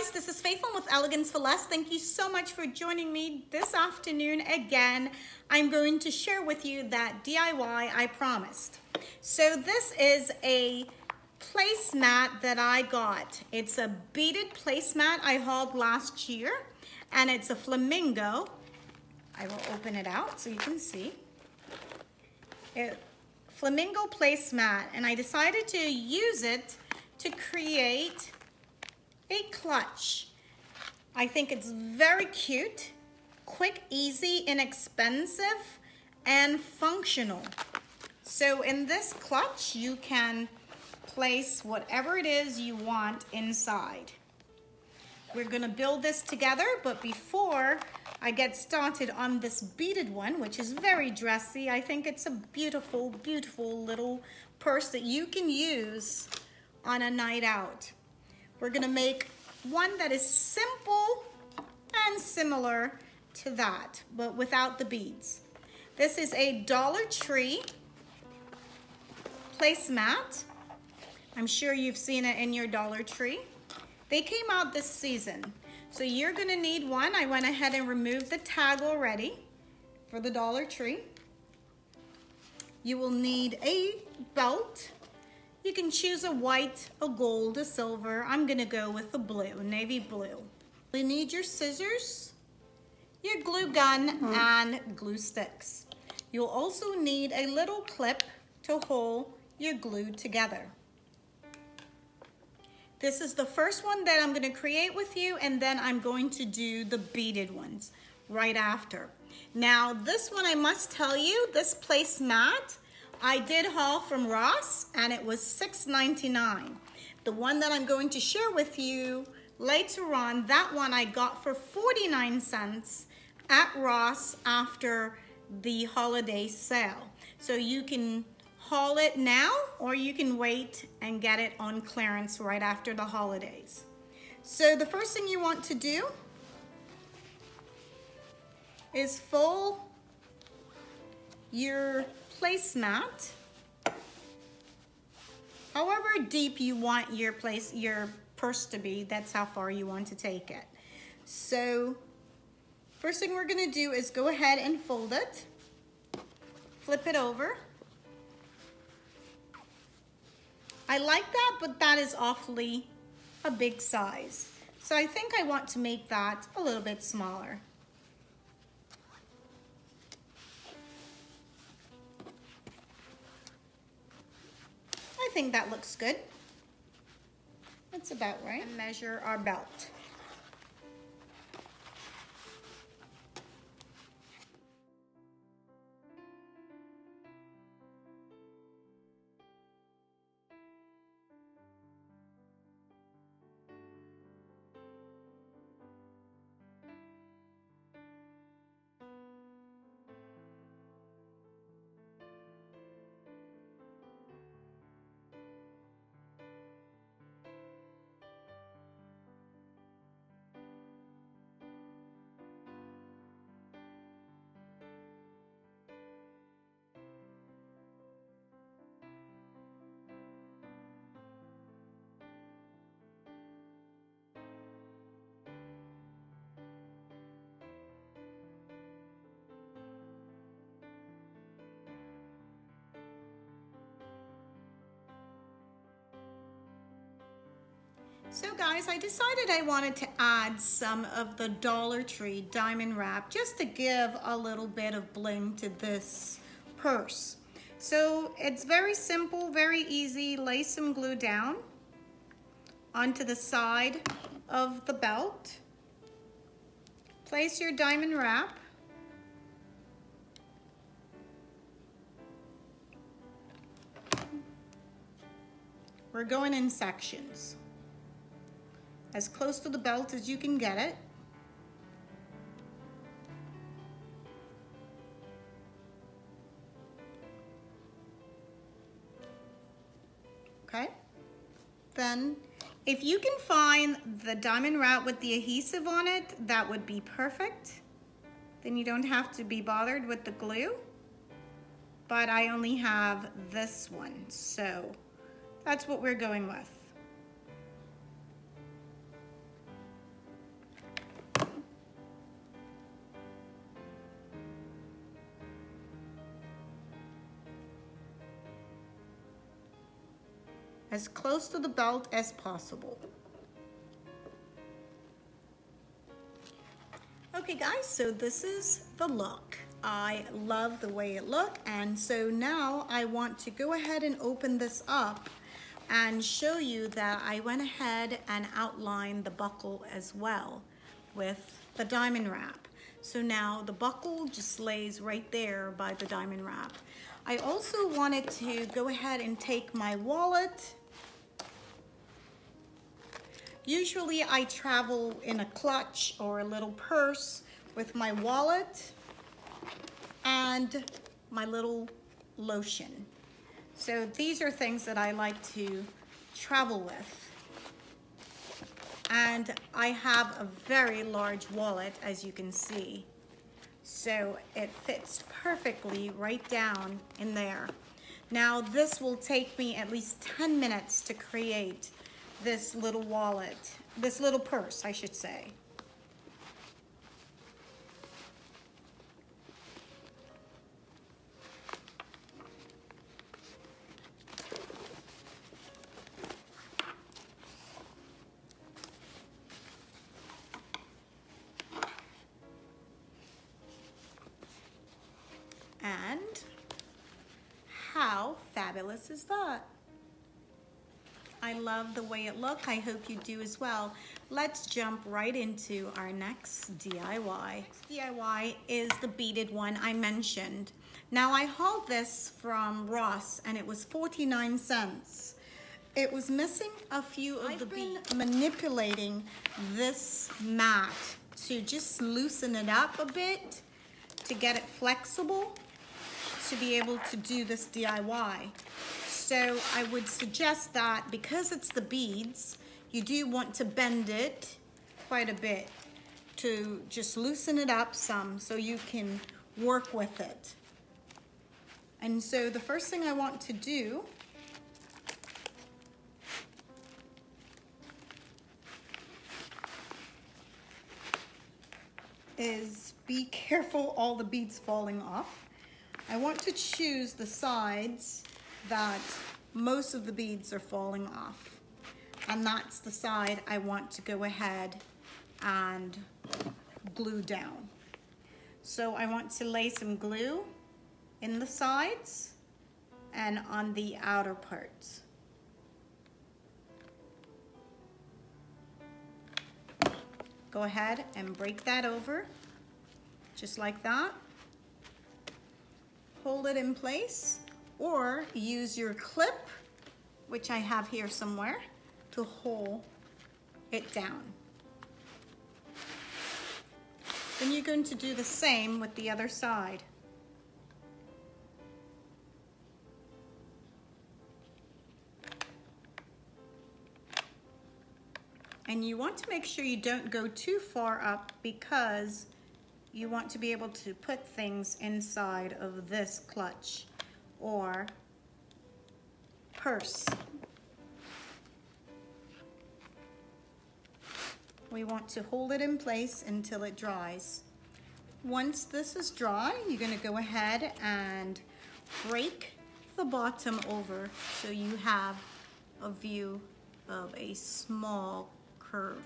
guys, this is Faithlyn with Elegance for Less. Thank you so much for joining me this afternoon again. I'm going to share with you that DIY I promised. So this is a placemat that I got. It's a beaded placemat I hauled last year, and it's a flamingo. I will open it out so you can see. Flamingo placemat, and I decided to use it to create a clutch. I think it's very cute, quick, easy, inexpensive, and functional. So in this clutch, you can place whatever it is you want inside. We're gonna build this together, but before I get started on this beaded one, which is very dressy, I think it's a beautiful, beautiful little purse that you can use on a night out. We're gonna make one that is simple and similar to that, but without the beads. This is a Dollar Tree placemat. I'm sure you've seen it in your Dollar Tree. They came out this season. So you're gonna need one. I went ahead and removed the tag already for the Dollar Tree. You will need a belt. You can choose a white, a gold, a silver. I'm gonna go with the blue, navy blue. You need your scissors, your glue gun, and glue sticks. You'll also need a little clip to hold your glue together. This is the first one that I'm gonna create with you, and then I'm going to do the beaded ones right after. Now, this one, I must tell you, this placemat, I did haul from Ross, and it was $6.99. The one that I'm going to share with you later on, that one I got for 49 cents at Ross after the holiday sale. So you can haul it now, or you can wait and get it on clearance right after the holidays. So the first thing you want to do is fold your placemat however deep you want your purse to be. That's how far you want to take it. So first thing we're gonna do is go ahead and fold it, flip it over. I like that, but that is awfully a big size. So I think I want to make that a little bit smaller. I think that looks good. That's about right. And measure our belt. So guys, I decided I wanted to add some of the Dollar Tree diamond wrap just to give a little bit of bling to this purse. So it's very simple, very easy. Lay some glue down onto the side of the belt. Place your diamond wrap. We're going in sections, as close to the belt as you can get it. Okay, then if you can find the diamond wrap with the adhesive on it, that would be perfect. Then you don't have to be bothered with the glue. But I only have this one, so that's what we're going with. as close to the belt as possible. Okay guys, so this is the look. I love the way it looked, and so now I want to go ahead and open this up and show you that I went ahead and outlined the buckle as well with the diamond wrap. So now the buckle just lays right there by the diamond wrap. I also wanted to go ahead and take my wallet. Usually I travel in a clutch or a little purse with my wallet and my little lotion. So these are things that I like to travel with. And I have a very large wallet, as you can see. So it fits perfectly right down in there. Now this will take me at least 10 minutes to create this little wallet, this little purse, I should say. And how fabulous is that? I love the way it looked. I hope you do as well. Let's jump right into our next DIY. Next DIY is the beaded one I mentioned. Now I hauled this from Ross and it was 49 cents. It was missing a few of the beads. I've been manipulating this mat to just loosen it up a bit to get it flexible to be able to do this DIY. So I would suggest that because it's the beads, you do want to bend it quite a bit to just loosen it up some so you can work with it. And so the first thing I want to do is be careful all the beads falling off. I want to choose the sides that most of the beads are falling off. And that's the side I want to go ahead and glue down. So I want to lay some glue in the sides and on the outer parts. Go ahead and break that over, just like that. Hold it in place, or use your clip, which I have here somewhere, to hold it down. Then you're going to do the same with the other side. And you want to make sure you don't go too far up because you want to be able to put things inside of this clutch or purse. We want to hold it in place until it dries. Once this is dry, you're going to go ahead and break the bottom over so you have a view of a small curve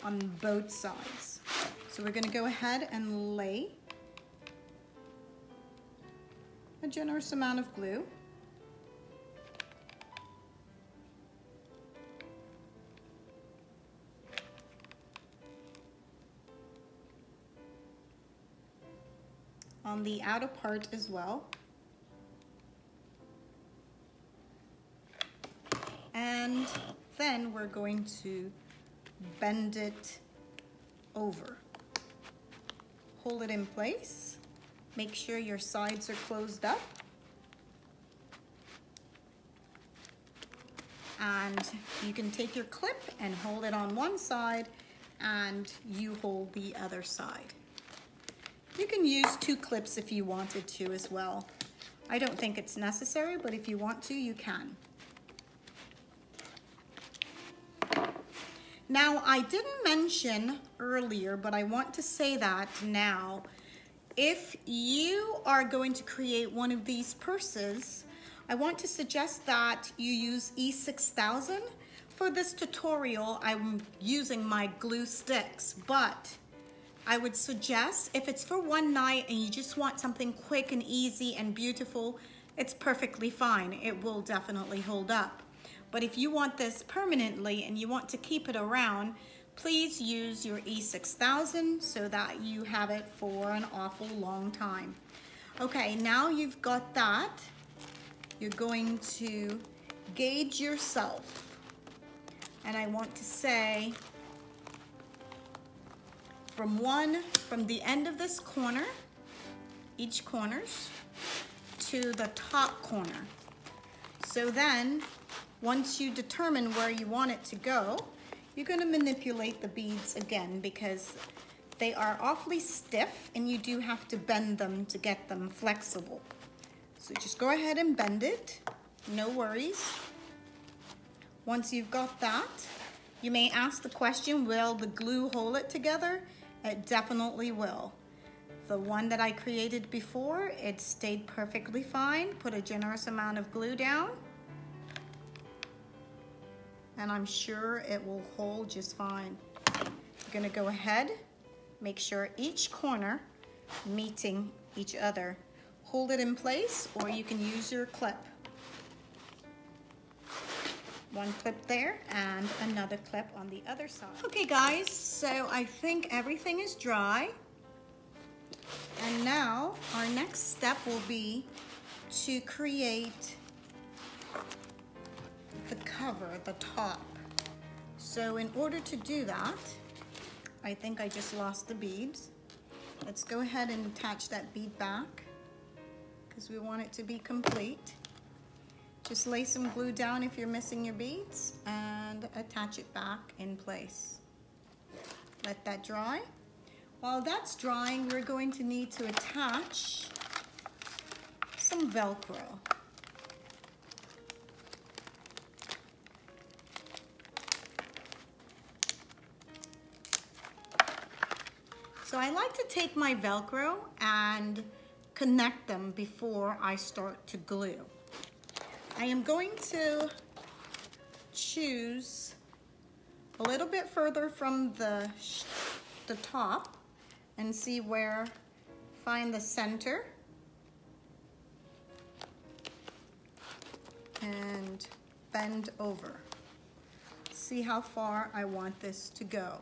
on both sides. So we're going to go ahead and lay a generous amount of glue. On the outer part as well. And then we're going to bend it over. Hold it in place. Make sure your sides are closed up. And you can take your clip and hold it on one side and you hold the other side. You can use 2 clips if you wanted to as well. I don't think it's necessary, but if you want to, you can. Now, I didn't mention earlier, but I want to say that now. If you are going to create one of these purses, I want to suggest that you use E6000. For this tutorial, I'm using my glue sticks, but I would suggest if it's for one night and you just want something quick and easy and beautiful, it's perfectly fine. It will definitely hold up. But if you want this permanently and you want to keep it around, please use your E6000 so that you have it for an awful long time. Okay, now you've got that, you're going to gauge yourself. And I want to say from the end of this corner, each corners, to the top corner. So then, once you determine where you want it to go, you're going to manipulate the beads again because they are awfully stiff and you do have to bend them to get them flexible. So just go ahead and bend it, no worries. Once you've got that, you may ask the question, will the glue hold it together? It definitely will. The one that I created before, it stayed perfectly fine. Put a generous amount of glue down, and I'm sure it will hold just fine. You're gonna go ahead, make sure each corner meeting each other. Hold it in place, or you can use your clip. One clip there and another clip on the other side. Okay guys, so I think everything is dry. And now our next step will be to create the cover, the top. So in order to do that, I think I just lost the beads. Let's go ahead and attach that bead back because we want it to be complete. Just lay some glue down if you're missing your beads and attach it back in place. Let that dry. While that's drying, we're going to need to attach some Velcro. So I like to take my Velcro and connect them before I start to glue. I am going to choose a little bit further from the top and see where, find the center and bend over. See how far I want this to go.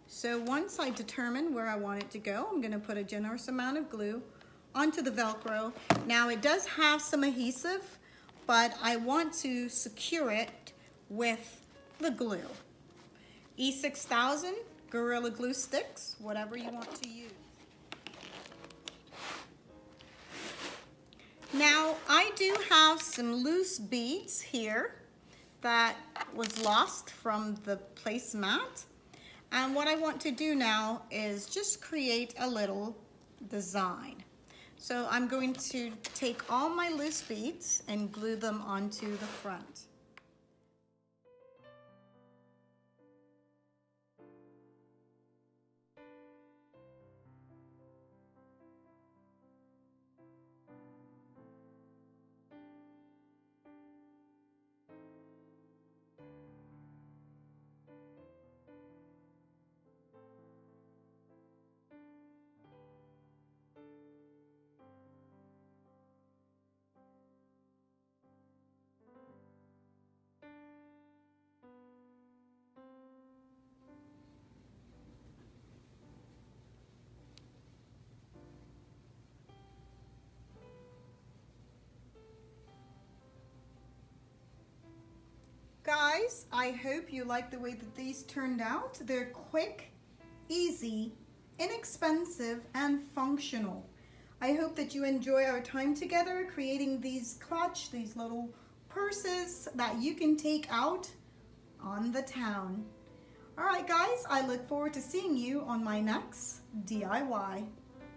So once I determine where I want it to go, I'm gonna put a generous amount of glue onto the Velcro. Now it does have some adhesive, but I want to secure it with the glue. E6000, Gorilla Glue sticks, whatever you want to use. Now I do have some loose beads here that was lost from the placemat. And what I want to do now is just create a little design. So I'm going to take all my loose beads and glue them onto the front. Guys, I hope you like the way that these turned out. They're quick, easy, inexpensive, and functional. I hope that you enjoy our time together creating these clutch, these little purses that you can take out on the town. All right, guys, I look forward to seeing you on my next DIY.